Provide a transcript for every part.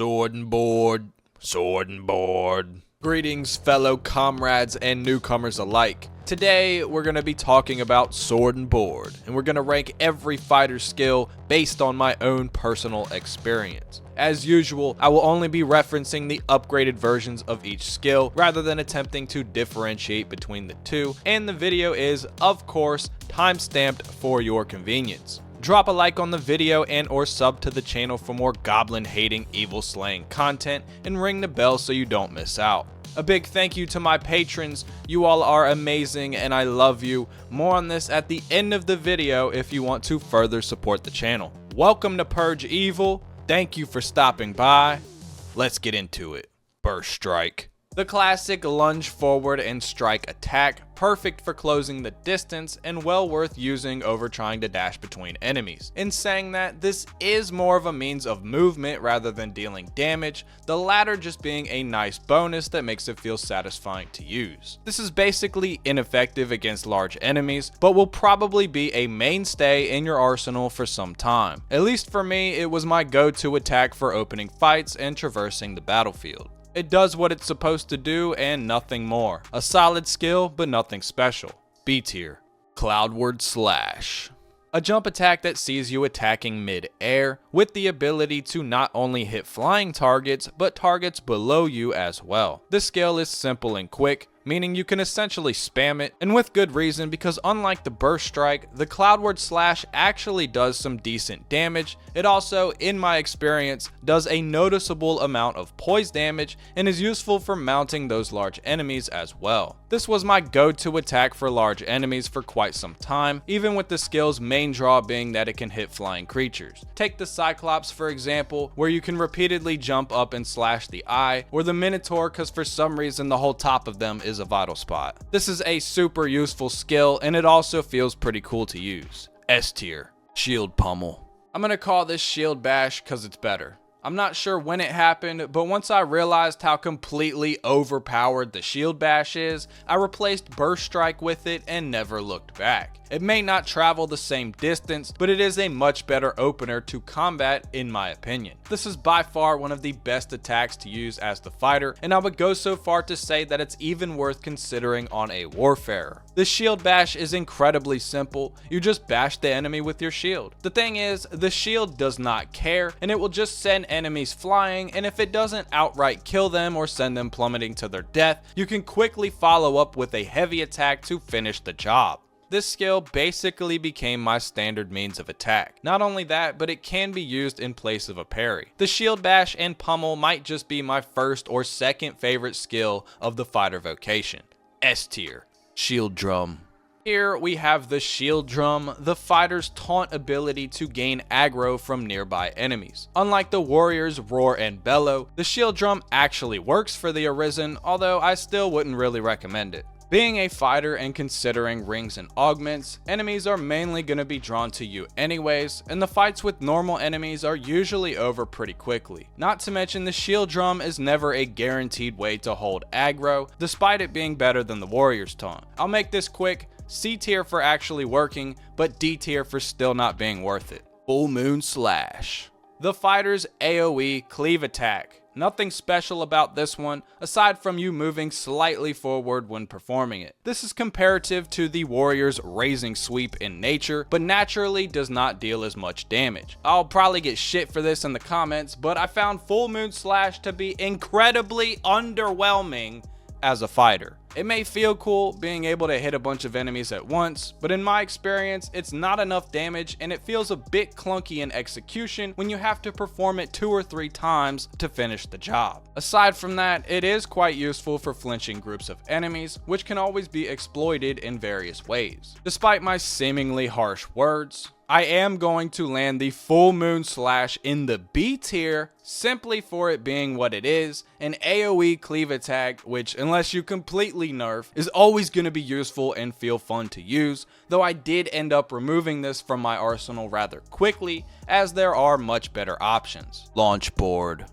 Sword and board, sword and board. Greetings, fellow comrades and newcomers alike. Today, we're going to be talking about sword and board, and we're going to rank every fighter's skill based on my own personal experience. As usual, I will only be referencing the upgraded versions of each skill rather than attempting to differentiate between the two, and the video is, of course, time-stamped for your convenience. Drop a like on the video and or sub to the channel for more goblin hating, evil slaying content, and ring the bell so you don't miss out. A big thank you to my patrons. You all are amazing and I love you. More on this at the end of the video if you want to further support the channel. Welcome to Purge Evil. Thank you for stopping by. Let's get into it. Burst Strike. The classic lunge forward and strike attack, perfect for closing the distance and well worth using over trying to dash between enemies. In saying that, this is more of a means of movement rather than dealing damage, the latter just being a nice bonus that makes it feel satisfying to use. This is basically ineffective against large enemies, but will probably be a mainstay in your arsenal for some time. At least for me, it was my go-to attack for opening fights and traversing the battlefield. It does what it's supposed to do and nothing more. A solid skill, but nothing special. B tier. Cloudward Slash. A jump attack that sees you attacking mid-air with the ability to not only hit flying targets, but targets below you as well. This skill is simple and quick, meaning you can essentially spam it, and with good reason because unlike the Burst Strike, the Cloudward Slash actually does some decent damage. It also, in my experience, does a noticeable amount of poise damage and is useful for mounting those large enemies as well. This was my go-to attack for large enemies for quite some time, even with the skill's main draw being that it can hit flying creatures. Take the Cyclops for example, where you can repeatedly jump up and slash the eye, or the Minotaur because for some reason the whole top of them is a vital spot. This is a super useful skill and it also feels pretty cool to use. S tier. Shield Pummel. I'm gonna call this Shield Bash because it's better. I'm not sure when it happened, but once I realized how completely overpowered the Shield Bash is, I replaced Burst Strike with it and never looked back. It may not travel the same distance, but it is a much better opener to combat in my opinion. This is by far one of the best attacks to use as the fighter, and I would go so far to say that it's even worth considering on a Warfarer. The Shield Bash is incredibly simple. You just bash the enemy with your shield. The thing is, the shield does not care, and it will just send enemies flying, and if it doesn't outright kill them or send them plummeting to their death, you can quickly follow up with a heavy attack to finish the job. This skill basically became my standard means of attack. Not only that, but it can be used in place of a parry. The Shield Bash and Pummel might just be my first or second favorite skill of the fighter vocation. S tier. Shield Drum. Here we have the Shield Drum, the fighter's taunt ability to gain aggro from nearby enemies. Unlike the warrior's Roar and Bellow, the Shield Drum actually works for the Arisen, although I still wouldn't really recommend it. Being a fighter and considering rings and augments, enemies are mainly going to be drawn to you anyways, and the fights with normal enemies are usually over pretty quickly. Not to mention the Shield Drum is never a guaranteed way to hold aggro, despite it being better than the warrior's taunt. I'll make this quick. C tier for actually working, but D tier for still not being worth it. Full Moon Slash. The fighter's AoE cleave attack. Nothing special about this one, aside from you moving slightly forward when performing it. This is comparative to the warrior's Raising Sweep in nature, but naturally does not deal as much damage. I'll probably get shit for this in the comments, but I found Full Moon Slash to be incredibly underwhelming as a fighter. It may feel cool being able to hit a bunch of enemies at once, but in my experience, it's not enough damage and it feels a bit clunky in execution when you have to perform it 2 or 3 times to finish the job. Aside from that, it is quite useful for flinching groups of enemies, which can always be exploited in various ways. Despite my seemingly harsh words, I am going to land the Full Moon Slash in the B tier simply for it being what it is, an AoE cleave attack which, unless you completely nerf, is always going to be useful and feel fun to use, though I did end up removing this from my arsenal rather quickly as there are much better options. Launchboard.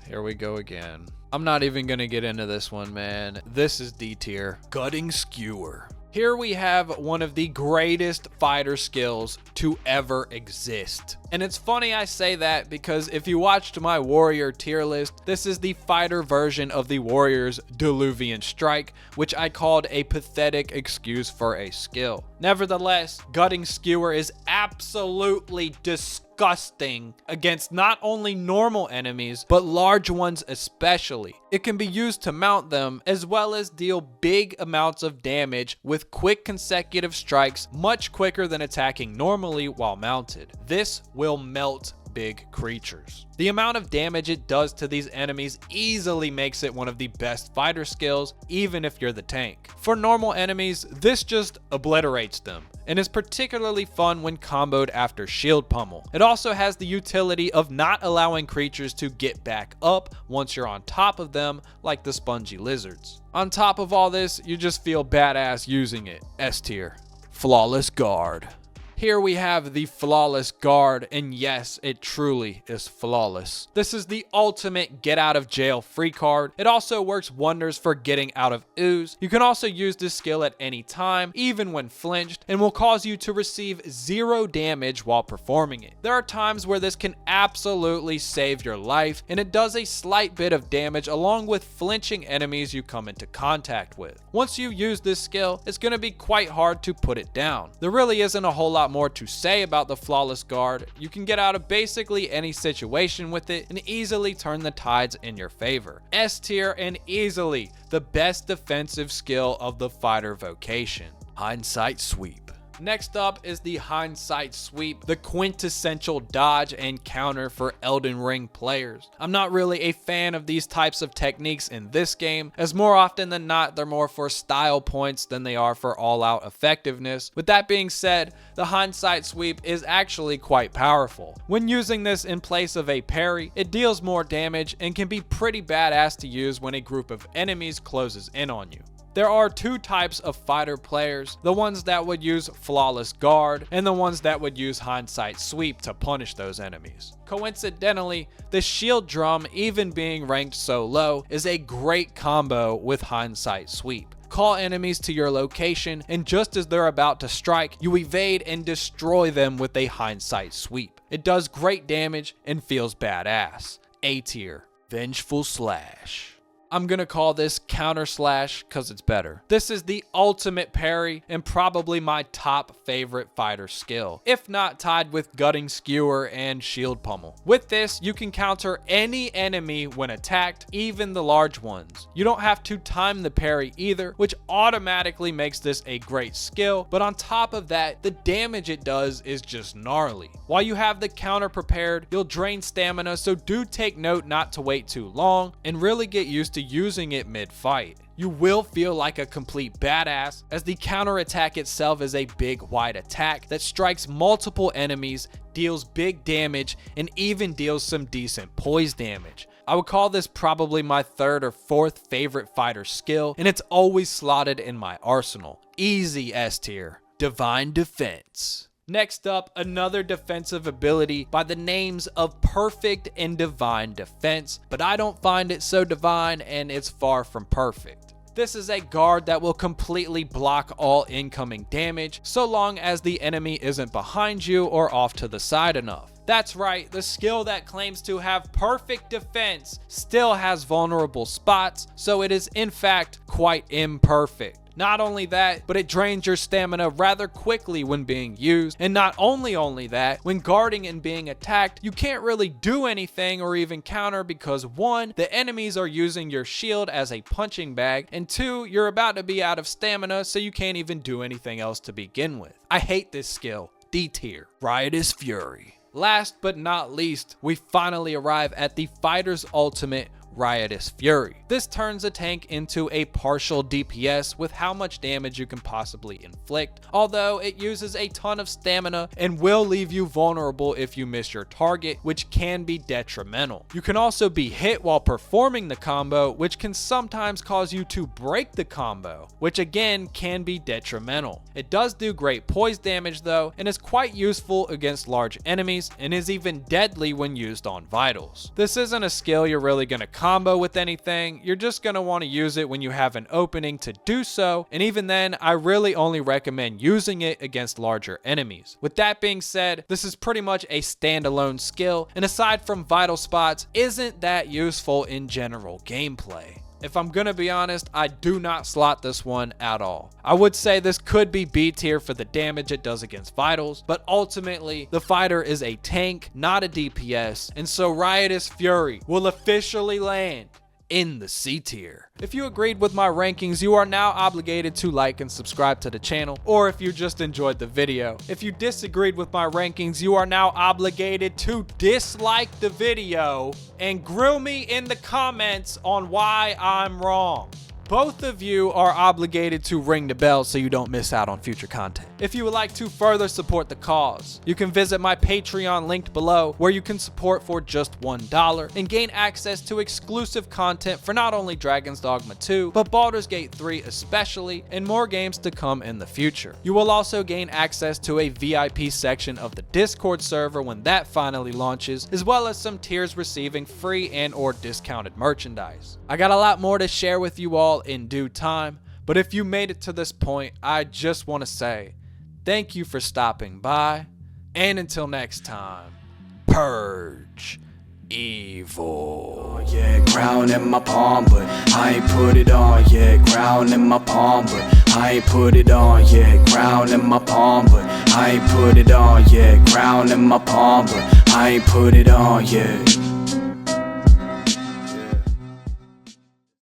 Here we go again. I'm not even going to get into this one, man. This is D tier. Gutting Skewer. Here we have one of the greatest fighter skills to ever exist. And it's funny I say that because if you watched my warrior tier list, this is the fighter version of the warrior's Diluvian Strike, which I called a pathetic excuse for a skill. Nevertheless, gutting Skewer is absolutely disgusting against not only normal enemies, but large ones especially. It can be used to mount them, as well as deal big amounts of damage with quick consecutive strikes, much quicker than attacking normally while mounted. This will melt big creatures. The amount of damage it does to these enemies easily makes it one of the best fighter skills, even if you're the tank. For normal enemies, this just obliterates them, and is particularly fun when comboed after shield pummel. It also has the utility of not allowing creatures to get back up once you're on top of them, like the spongy lizards. On top of all this, you just feel badass using it. S tier. Flawless Guard. Here we have the Flawless Guard, and yes, it truly is flawless. This is the ultimate get out of jail free card. It also works wonders for getting out of ooze. You can also use this skill at any time, even when flinched, and will cause you to receive 0 damage while performing it. There are times where this can absolutely save your life, and it does a slight bit of damage along with flinching enemies you come into contact with. Once you use this skill, it's going to be quite hard to put it down. There really isn't a whole lot more to say about the Flawless Guard. You can get out of basically any situation with it and easily turn the tides in your favor. S tier, and easily the best defensive skill of the fighter vocation. Hindsight Sweep. Next up is the Hindsight Sweep, the quintessential dodge and counter for Elden Ring players. I'm not really a fan of these types of techniques in this game, as more often than not they're more for style points than they are for all-out effectiveness. With that being said, the Hindsight Sweep is actually quite powerful. When using this in place of a parry, it deals more damage and can be pretty badass to use when a group of enemies closes in on you. There are 2 types of fighter players, the ones that would use Flawless Guard and the ones that would use Hindsight Sweep to punish those enemies. Coincidentally, the shield drum, even being ranked so low, is a great combo with Hindsight Sweep. Call enemies to your location, and just as they're about to strike, you evade and destroy them with a Hindsight Sweep. It does great damage and feels badass. A tier. Vengeful Slash. I'm gonna call this Counter Slash because it's better. This is the ultimate parry and probably my top favorite fighter skill, if not tied with Gutting Skewer and Shield Pummel. With this, you can counter any enemy when attacked, even the large ones. You don't have to time the parry either, which automatically makes this a great skill, but on top of that, the damage it does is just gnarly. While you have the counter prepared, you'll drain stamina, so do take note not to wait too long and really get used to using it mid-fight. You will feel like a complete badass, as the counter attack itself is a big wide attack that strikes multiple enemies, deals big damage, and even deals some decent poise damage. I would call this probably my 3rd or 4th favorite fighter skill, and it's always slotted in my arsenal. Easy S tier. Divine Defense. Next up, another defensive ability by the names of Perfect and Divine Defense, but I don't find it so divine, and it's far from perfect. This is a guard that will completely block all incoming damage, so long as the enemy isn't behind you or off to the side enough. That's right, the skill that claims to have perfect defense still has vulnerable spots, so it is in fact quite imperfect. Not only that, but it drains your stamina rather quickly when being used, and not only that, when guarding and being attacked, you can't really do anything or even counter because 1, the enemies are using your shield as a punching bag, and 2, you're about to be out of stamina, so you can't even do anything else to begin with. I hate this skill. D tier. Riotous Fury. Last but not least, we finally arrive at the fighter's ultimate, Riotous Fury. This turns a tank into a partial DPS with how much damage you can possibly inflict, although it uses a ton of stamina and will leave you vulnerable if you miss your target, which can be detrimental. You can also be hit while performing the combo, which can sometimes cause you to break the combo, which again can be detrimental. It does do great poise damage though, and is quite useful against large enemies, and is even deadly when used on vitals. This isn't a skill you're really gonna combo with anything, you're just going to want to use it when you have an opening to do so, and even then, I really only recommend using it against larger enemies. With that being said, this is pretty much a standalone skill, and aside from vital spots, isn't that useful in general gameplay. If I'm gonna be honest, I do not slot this one at all. I would say this could be B tier for the damage it does against vitals, but ultimately, the fighter is a tank, not a DPS, and so Riotous Fury will officially land in the C tier. If you agreed with my rankings, you are now obligated to like and subscribe to the channel, or if you just enjoyed the video. If you disagreed with my rankings, you are now obligated to dislike the video and grill me in the comments on why I'm wrong. Both of you are obligated to ring the bell so you don't miss out on future content. If you would like to further support the cause, you can visit my Patreon linked below, where you can support for just $1 and gain access to exclusive content for not only Dragon's Dogma 2, but Baldur's Gate 3 especially, and more games to come in the future. You will also gain access to a VIP section of the Discord server when that finally launches, as well as some tiers receiving free and or discounted merchandise. I got a lot more to share with you all in due time, but if you made it to this point, I just want to say thank you for stopping by, and until next time, purge evil. Yeah, crown in my palm, but I ain't put it on. Yeah, crown in my palm, but I ain't put it on. Yeah, crown in my palm, but I ain't put it on. Yeah, crown in my palm, but I ain't put it on. Yeah.